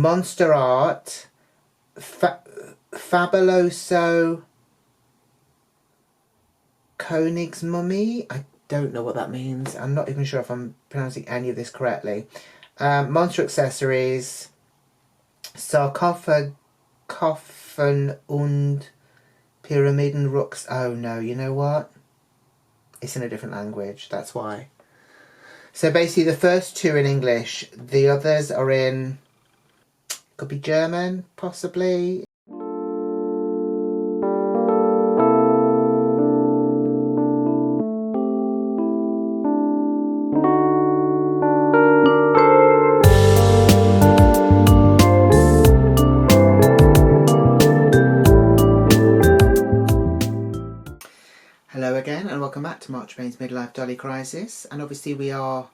Monster Art, Fabuloso Koenig's Mummy. I don't know what that means. I'm not even sure if I'm pronouncing any of this correctly. Monster Accessories, Sarkophag, Coffin und Pyramiden Rux. Oh no, you know what? It's in a different language, that's why. So basically the first two in English, the others are in, could be German, possibly. Hello again and welcome back to March Bain's Midlife Dolly Crisis, and obviously we are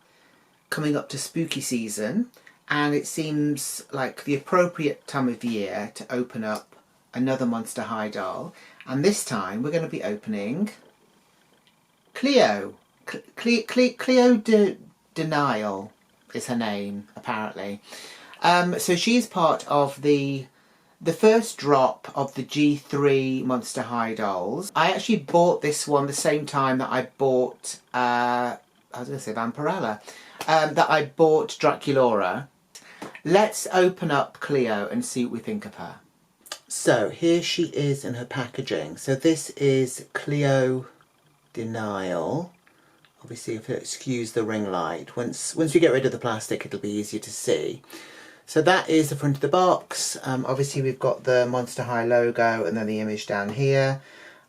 coming up to spooky season and it seems like the appropriate time of year to open up another Monster High doll, and this time we're going to be opening Cleo. Cleo de Nile is her name apparently. So she's part of the first drop of the G3 Monster High dolls. I actually bought this one the same time that I bought, I was going to say Vampirella, that I bought Draculaura. Let's open up Cleo and see what we think of her. So here she is in her packaging. So this is Cleo de Nile. Obviously if you excuse the ring light, once we get rid of the plastic it'll be easier to see. So that is the front of the box. Obviously we've got the Monster High logo and then the image down here.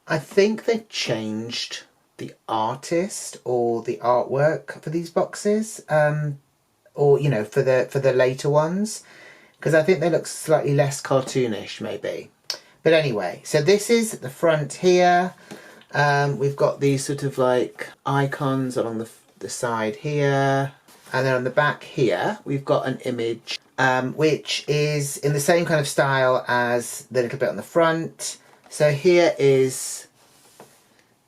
I think they've changed the artist or the artwork for these boxes, or you know, for the later ones, because I think they look slightly less cartoonish maybe. But anyway, so this is the front here. We've got these sort of like icons along the side here, and then on the back here we've got an image which is in the same kind of style as the little bit on the front. So here is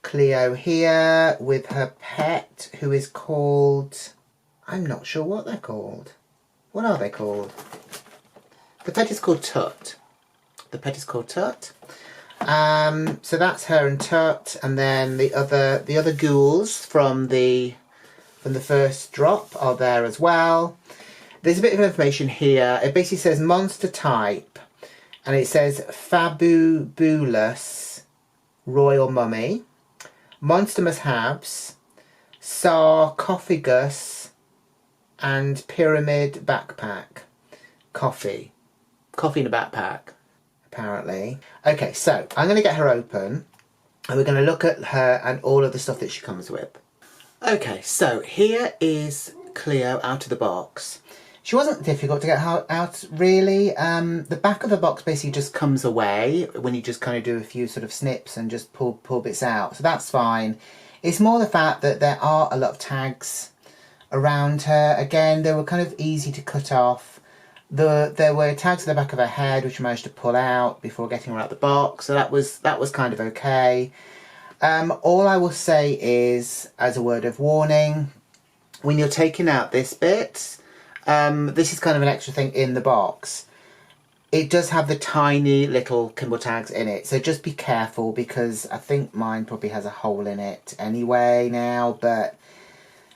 Cleo here with her pet, who is called, I'm not sure what they're called. What are they called? The pet is called Tut. The pet is called Tut. So that's her and Tut, and then the other ghouls from the first drop are there as well. There's a bit of information here. It basically says monster type, and it says Fabulous Royal Mummy, monster must-haves, sarcophagus, and pyramid backpack. Coffee in a backpack, apparently. Okay, so I'm going to get her open, and we're going to look at her and all of the stuff that she comes with. Okay, so here is Cleo out of the box. She wasn't difficult to get out really. The back of the box basically just comes away when you just kind of do a few sort of snips and just pull bits out, so that's fine. It's more the fact that there are a lot of tags around her. Again, they were kind of easy to cut off. There were tags at the back of her head which I managed to pull out before getting her out of the box, so that was kind of okay. All I will say is, as a word of warning, when you're taking out this bit, this is kind of an extra thing in the box. It does have the tiny little Kimball tags in it, so just be careful, because I think mine probably has a hole in it anyway now. But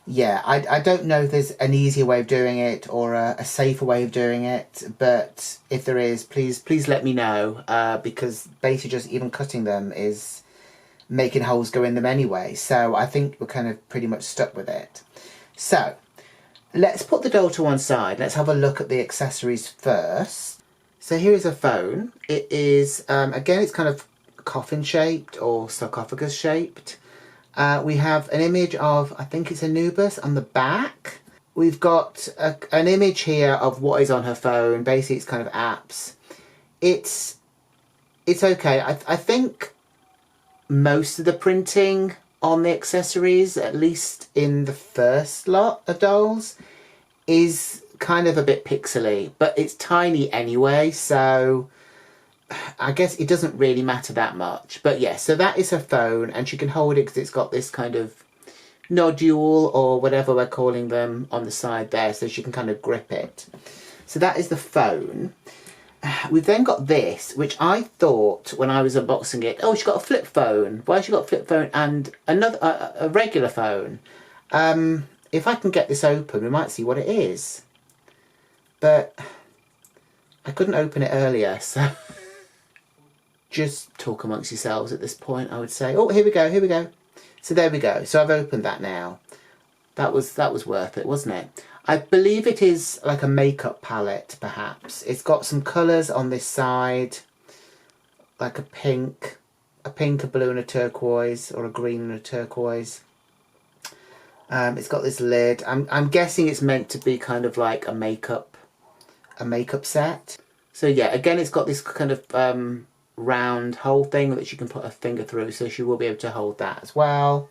yeah, I don't know if there's an easier way of doing it or a safer way of doing it, but if there is, please let me know, because basically just even cutting them is making holes go in them anyway, so I think we're kind of pretty much stuck with it. So let's put the doll to one side. Let's have a look at the accessories first. So here is a phone. It is, again, it's kind of coffin shaped or sarcophagus shaped. We have an image of, I think it's Anubis on the back. We've got an image here of what is on her phone. Basically, it's kind of apps. It's okay. I think most of the printing on the accessories, at least in the first lot of dolls, is kind of a bit pixely, but it's tiny anyway, so I guess it doesn't really matter that much. But yeah, so that is her phone, and she can hold it because it's got this kind of nodule or whatever we're calling them on the side there, so she can kind of grip it. So that is the phone. We've then got this, which I thought when I was unboxing it, oh, she's got a flip phone. Why has she got a flip phone and another a regular phone? If I can get this open, we might see what it is. But I couldn't open it earlier, so just talk amongst yourselves at this point, I would say. Oh, here we go, here we go. So there we go. So I've opened that now. That was worth it, wasn't it? I believe it is like a makeup palette, perhaps. It's got some colours on this side, like a pink, a blue and a turquoise, or a green and a turquoise. It's got this lid. I'm guessing it's meant to be kind of like a makeup set. So yeah, again, it's got this kind of round hole thing that you can put a finger through, so she will be able to hold that as well.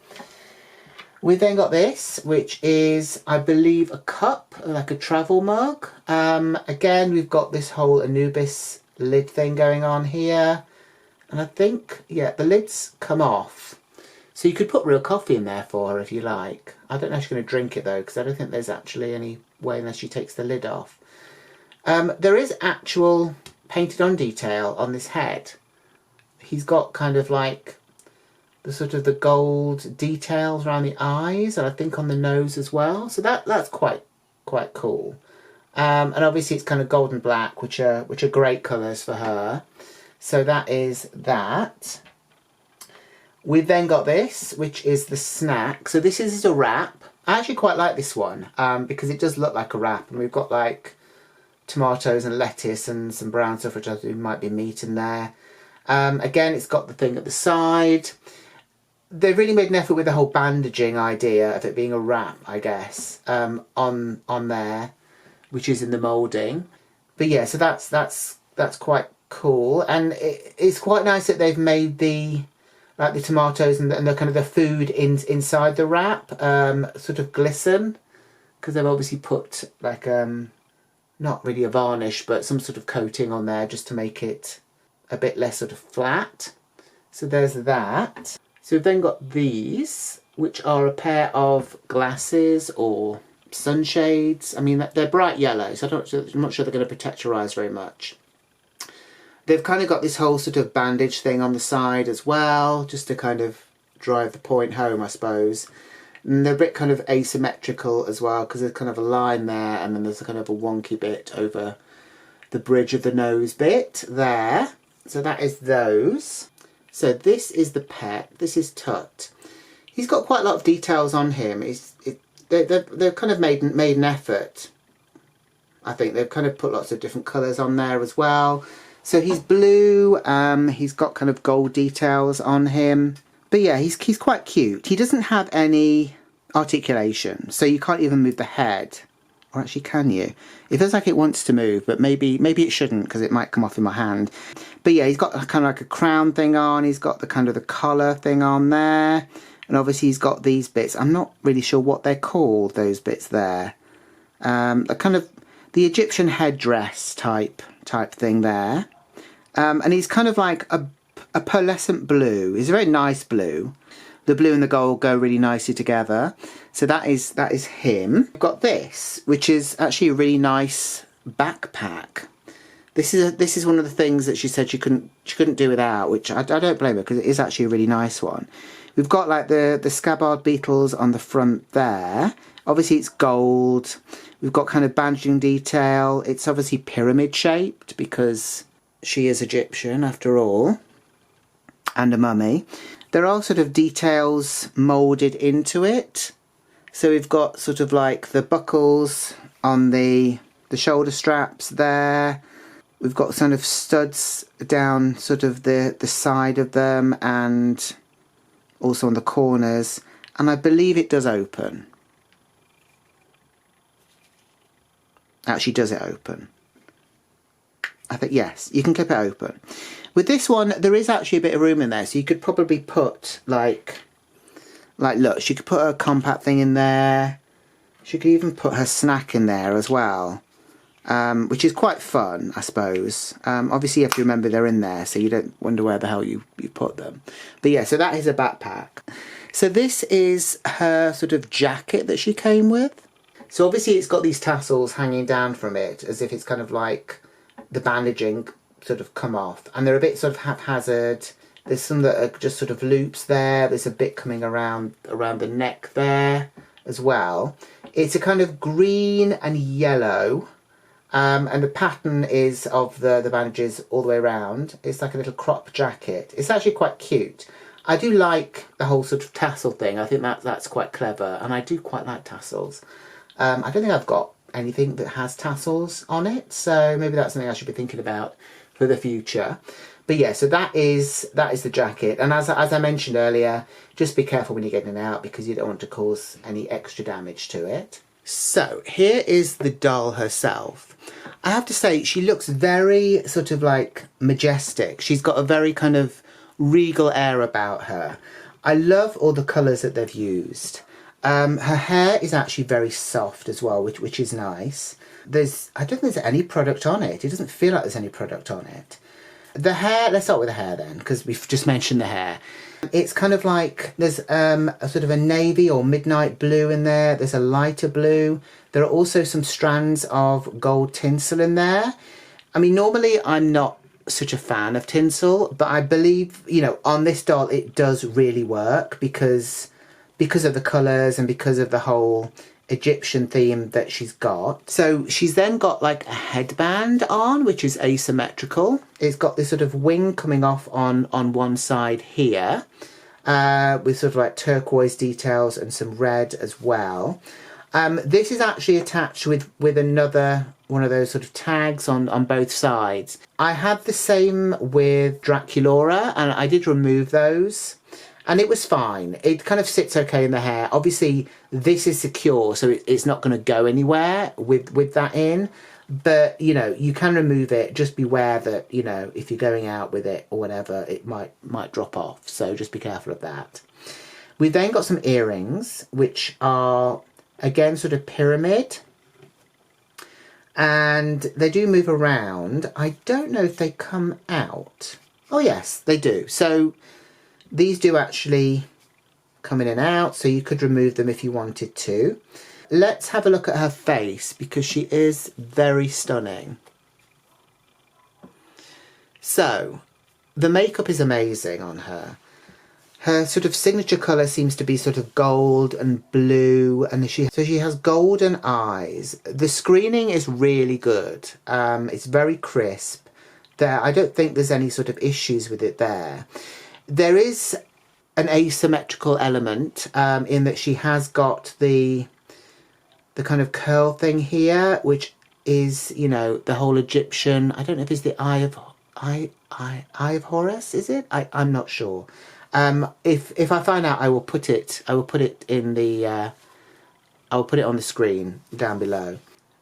We've then got this, which is, I believe, a cup, like a travel mug. Again, we've got this whole Anubis lid thing going on here. And I think, yeah, the lids come off. So you could put real coffee in there for her if you like. I don't know if she's going to drink it though, because I don't think there's actually any way unless she takes the lid off. There is actual painted on detail on this head. He's got kind of like the sort of the gold details around the eyes, and I think on the nose as well. So that's quite cool. And obviously it's kind of gold and black, which are great colours for her. So that is that. We've then got this, which is the snack. So this is a wrap. I actually quite like this one because it does look like a wrap, and we've got like tomatoes and lettuce and some brown stuff, which I think might be meat in there. Again, it's got the thing at the side. They've really made an effort with the whole bandaging idea of it being a wrap, I guess, on there, which is in the moulding. But yeah, so that's quite cool, and it's quite nice that they've made the tomatoes and the kind of the food inside the wrap sort of glisten, because they've obviously put like not really a varnish, but some sort of coating on there just to make it a bit less sort of flat. So there's that. So we've then got these, which are a pair of glasses or sunshades. I mean, they're bright yellow, so I'm not sure they're going to protect your eyes very much. They've kind of got this whole sort of bandage thing on the side as well, just to kind of drive the point home, I suppose. And they're a bit kind of asymmetrical as well, because there's kind of a line there, and then there's a kind of a wonky bit over the bridge of the nose bit there. So that is those. So this is the pet. This is Tut. He's got quite a lot of details on him. They've kind of made an effort. I think they've kind of put lots of different colours on there as well. So he's blue. He's got kind of gold details on him. But yeah, he's quite cute. He doesn't have any articulation, so you can't even move the head. Or actually, can you? It feels like it wants to move, but maybe it shouldn't, because it might come off in my hand. But yeah, he's got kind of like a crown thing on. He's got the kind of the collar thing on there. And obviously he's got these bits. I'm not really sure what they're called, those bits there. A kind of the Egyptian headdress type thing there. And he's kind of like a pearlescent blue. It's a very nice blue. The blue and the gold go really nicely together. So that is him. We've got this, which is actually a really nice backpack. This is one of the things that she said she couldn't do without, which I don't blame her, because it is actually a really nice one. We've got like the scabbard beetles on the front there. Obviously it's gold. We've got kind of bandaging detail. It's obviously pyramid shaped because she is Egyptian after all, and a mummy. There are sort of details moulded into it. So we've got sort of like the buckles on the shoulder straps there. We've got kind of studs down sort of the side of them and also on the corners. And I believe it does open. Actually, does it open? I think yes, you can clip it open. With this one, there is actually a bit of room in there, so you could probably put like look, she could put a compact thing in there. She could even put her snack in there as well, which is quite fun, I suppose. Obviously, you have to remember they're in there, so you don't wonder where the hell you put them. But yeah, so that is a backpack. So this is her sort of jacket that she came with. So obviously it's got these tassels hanging down from it as if it's kind of like the bandaging sort of come off, and they're a bit sort of haphazard. There's some that are just sort of loops there. There's a bit coming around the neck there as well. It's a kind of green and yellow, and the pattern is of the bandages all the way around. It's like a little crop jacket. It's actually quite cute. I do like the whole sort of tassel thing. I think that's quite clever, and I do quite like tassels. I don't think I've got anything that has tassels on it, so maybe that's something I should be thinking about for the future. But yeah, so that is the jacket, and as I mentioned earlier, just be careful when you're getting it out because you don't want to cause any extra damage to it. So here is the doll herself. I have to say she looks very sort of like majestic. She's got a very kind of regal air about her. I love all the colours that they've used. Her hair is actually very soft as well, which is nice. I don't think there's any product on it. It doesn't feel like there's any product on it. The hair, let's start with the hair then, because we've just mentioned the hair. It's kind of like there's a sort of a navy or midnight blue in there. There's a lighter blue. There are also some strands of gold tinsel in there. I mean, normally I'm not such a fan of tinsel, but I believe, you know, on this doll it does really work because of the colours and because of the whole Egyptian theme that she's got. So she's then got like a headband on, which is asymmetrical. It's got this sort of wing coming off on one side here, with sort of like turquoise details and some red as well. This is actually attached with another one of those sort of tags on both sides. I had the same with Draculaura, and I did remove those. And it was fine. It kind of sits okay in the hair. Obviously, this is secure, so it's not going to go anywhere with that in. But, you know, you can remove it. Just beware that, you know, if you're going out with it or whatever, it might drop off. So just be careful of that. We've then got some earrings, which are, again, sort of pyramid. And they do move around. I don't know if they come out. Oh, yes, they do. So these do actually come in and out, so you could remove them if you wanted to. Let's have a look at her face because she is very stunning. So, the makeup is amazing on her. Her sort of signature colour seems to be sort of gold and blue, and she has golden eyes. The screening is really good. It's very crisp. I don't think there's any sort of issues with it there. There is an asymmetrical element in that she has got the kind of curl thing here, which is, you know, the whole Egyptian. I don't know if it's the eye of Horus. Is it? I'm not sure. If I find out, I will put it in the I will put it on the screen down below.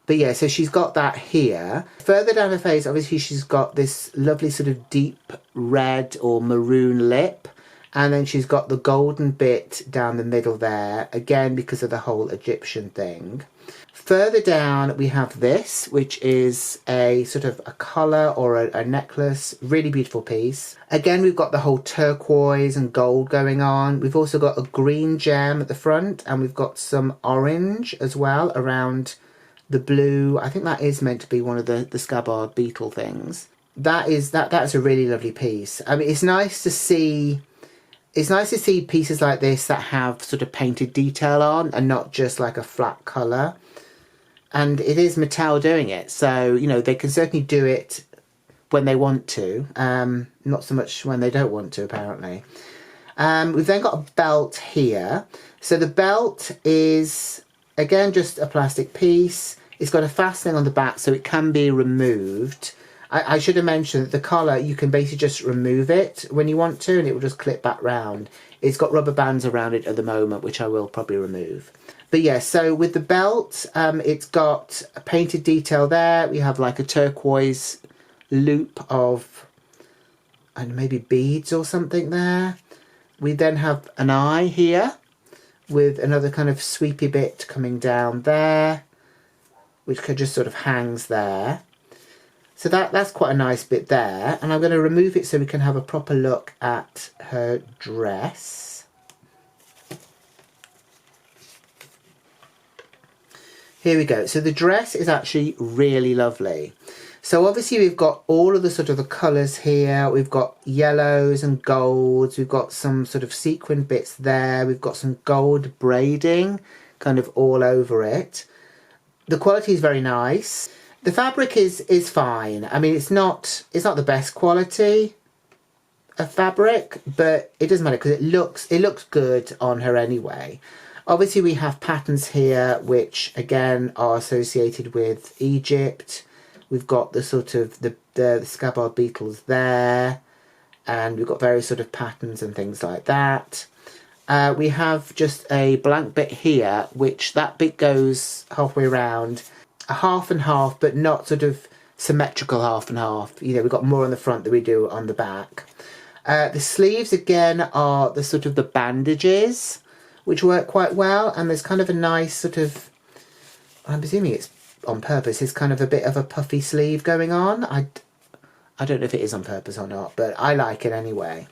But yeah, so she's got that here. Further down her face, obviously she's got this lovely sort of deep red or maroon lip. And then she's got the golden bit down the middle there, again because of the whole Egyptian thing. Further down we have this, which is a sort of a collar or a necklace, really beautiful piece. Again, we've got the whole turquoise and gold going on. We've also got a green gem at the front, and we've got some orange as well around the blue. I think that is meant to be one of the scabbard beetle things. That's a really lovely piece. I mean, it's nice to see pieces like this that have sort of painted detail on and not just like a flat colour. And it is Mattel doing it, so, you know, they can certainly do it when they want to, not so much when they don't want to, apparently. We've then got a belt here. So the belt is, again, just a plastic piece. It's got a fastening on the back, so it can be removed. I should have mentioned that the collar, you can basically just remove it when you want to, and it will just clip back round. It's got rubber bands around it at the moment, which I will probably remove. But yeah, so with the belt, it's got a painted detail there. We have like a turquoise loop of, and maybe beads or something there. We then have an eye here with another kind of sweepy bit coming down there, which just sort of hangs there. So that's quite a nice bit there. And I'm going to remove it so we can have a proper look at her dress. Here we go. So the dress is actually really lovely. So obviously we've got all of the sort of the colours here. We've got yellows and golds. We've got some sort of sequin bits there. We've got some gold braiding kind of all over it. The quality is very nice. The fabric is fine. I mean, it's not the best quality of fabric, but it doesn't matter because it looks good on her anyway. Obviously we have patterns here which again are associated with Egypt. We've got the sort of the scabbard beetles there, and we've got various sort of patterns and things like that. We have just a blank bit here, which that bit goes halfway around, a half and half, but not sort of symmetrical half and half. You know, we've got more on the front than we do on the back. The sleeves again are the sort of the bandages, which work quite well, and there's kind of a nice sort of, I'm presuming it's on purpose, it's kind of a bit of a puffy sleeve going on. I don't know if it is on purpose or not, but I like it anyway.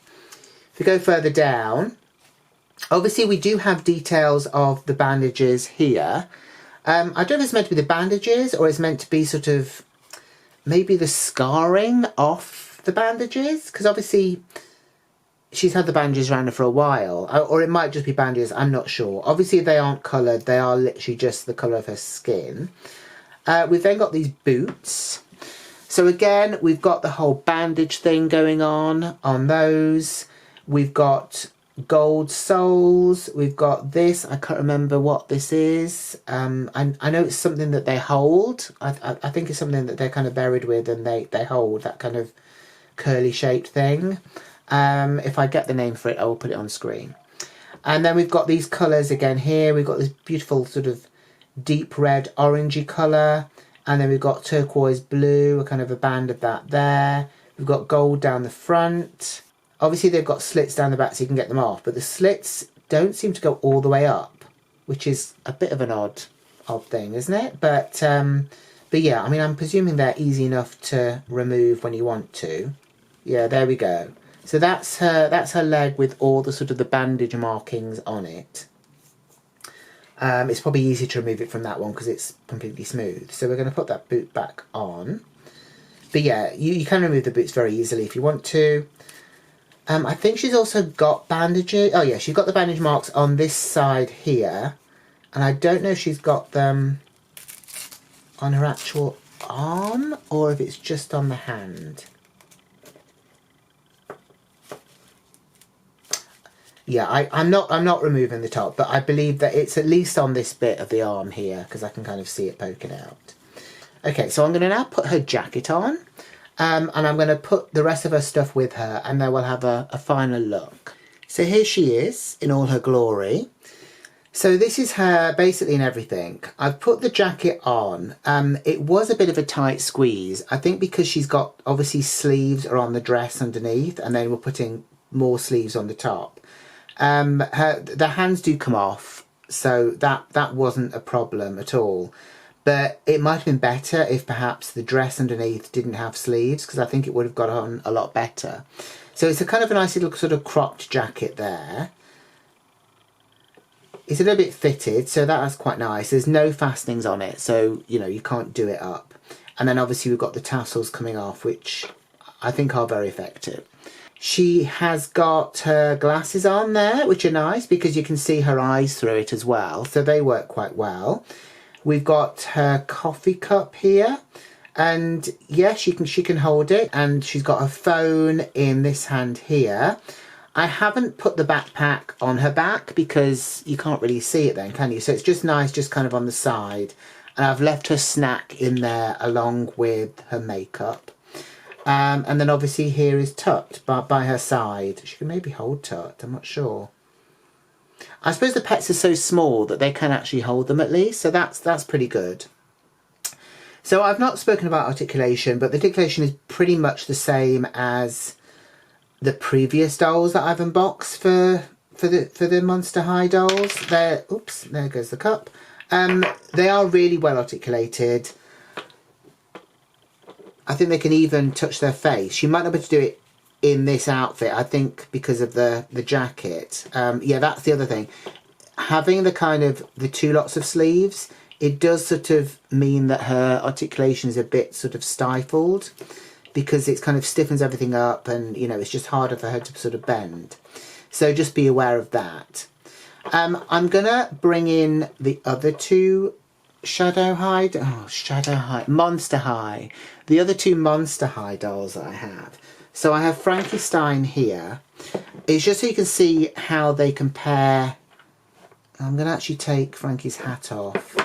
If we go further down, obviously we do have details of the bandages here. I don't know if it's meant to be the bandages or it's meant to be sort of maybe the scarring off the bandages, because obviously she's had the bandages around her for a while, or it might just be bandages, I'm not sure. Obviously they aren't coloured, they are literally just the colour of her skin. We've then got these boots. So again, we've got the whole bandage thing going on those. We've got gold soles. We've got this. I can't remember what this is. I know it's something that they hold. I think it's something that they're kind of buried with and they hold, that kind of curly shaped thing. If I get the name for it, I will put it on screen. And then we've got these colours again here. We've got this beautiful sort of deep red orangey colour, and then we've got turquoise blue, a kind of a band of that there. We've got gold down the front. Obviously they've got slits down the back so you can get them off, but the slits don't seem to go all the way up, which is a bit of an odd thing, isn't it? But yeah, I mean, I'm presuming they're easy enough to remove when you want to. Yeah, there we go. So that's her leg with all the sort of the bandage markings on it. It's probably easier to remove it from that one because it's completely smooth. So we're going to put that boot back on. But yeah, you can remove the boots very easily if you want to. I think she's also got bandages. Oh yeah, she's got the bandage marks on this side here. And I don't know if she's got them on her actual arm or if it's just on the hand. Yeah, I'm not removing the top, but I believe that it's at least on this bit of the arm here because I can kind of see it poking out. Okay, so I'm going to now put her jacket on, and I'm going to put the rest of her stuff with her, and then we'll have a final look. So here she is in all her glory. So this is her basically in everything. I've put the jacket on. It was a bit of a tight squeeze, I think because she's got obviously sleeves are on the dress underneath, and then we're putting more sleeves on the top. The hands do come off, so that wasn't a problem at all. But it might have been better if perhaps the dress underneath didn't have sleeves, because I think it would have got on a lot better. So it's a kind of a nice little sort of cropped jacket there. It's a little bit fitted, so that's quite nice. There's no fastenings on it, so you know you can't do it up. And then obviously we've got the tassels coming off, which I think are very effective. She has got her glasses on there, which are nice because you can see her eyes through it as well. So they work quite well. We've got her coffee cup here. And yeah, she can hold it. And she's got her phone in this hand here. I haven't put the backpack on her back because you can't really see it then, can you? So it's just nice, just kind of on the side. And I've left her snack in there along with her makeup. And then obviously here is Tut by her side. She can maybe hold Tut, I'm not sure. I suppose the pets are so small that they can actually hold them at least, so that's pretty good. So I've not spoken about articulation, but the articulation is pretty much the same as the previous dolls that I've unboxed for the Monster High dolls. Oops, there goes the cup. They are really well articulated. I think they can even touch their face. You might not be able to do it in this outfit, I think, because of the jacket. Yeah, that's the other thing. Having the kind of the two lots of sleeves, it does sort of mean that her articulation is a bit sort of stifled, because it's kind of stiffens everything up, and you know, it's just harder for her to sort of bend. So just be aware of that. I'm gonna bring in the other two Monster High. The other two Monster High dolls that I have. So I have Frankenstein here. It's just so you can see how they compare. I'm gonna actually take Frankie's hat off.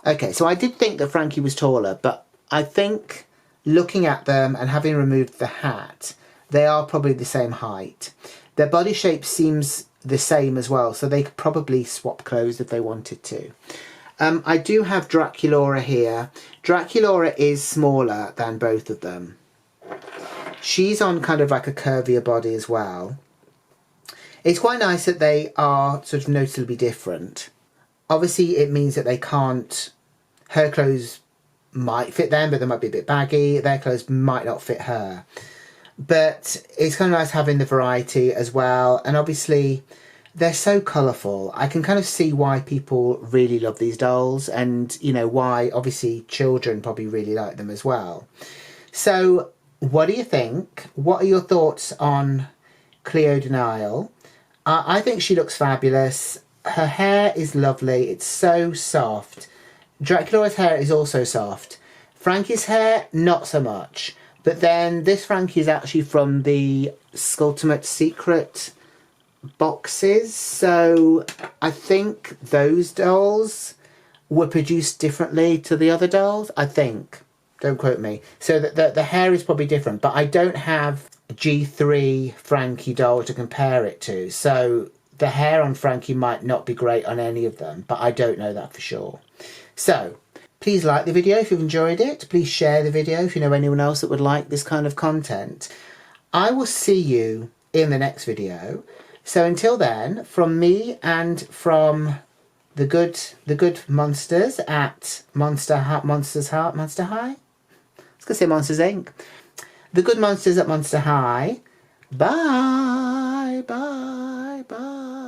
Okay, so I did think that Frankie was taller, but I think looking at them and having removed the hat, they are probably the same height. Their body shape seems the same as well, so they could probably swap clothes if they wanted to. I do have Draculaura here. Draculaura is smaller than both of them. She's on kind of like a curvier body as well. It's quite nice that they are sort of noticeably different. Obviously it means that they can't, her clothes might fit them, but they might be a bit baggy. Their clothes might not fit her. But it's kind of nice having the variety as well. And obviously they're so colourful. I can kind of see why people really love these dolls, and you know why obviously children probably really like them as well. So what do you think? What are your thoughts on Cleo de Nile? I think she looks fabulous. Her hair is lovely. It's so soft. Draculaura's hair is also soft. Frankie's hair, not so much. But then this Frankie is actually from the Sculptimate Secret boxes. So I think those dolls were produced differently to the other dolls. I think. Don't quote me. So the hair is probably different. But I don't have G3 Frankie doll to compare it to. So the hair on Frankie might not be great on any of them. But I don't know that for sure. So please like the video if you've enjoyed it. Please share the video if you know anyone else that would like this kind of content. I will see you in the next video. So until then, from me and from the good monsters at Monster High. I was going to say Monsters Inc. The good monsters at Monster High. Bye, bye, bye.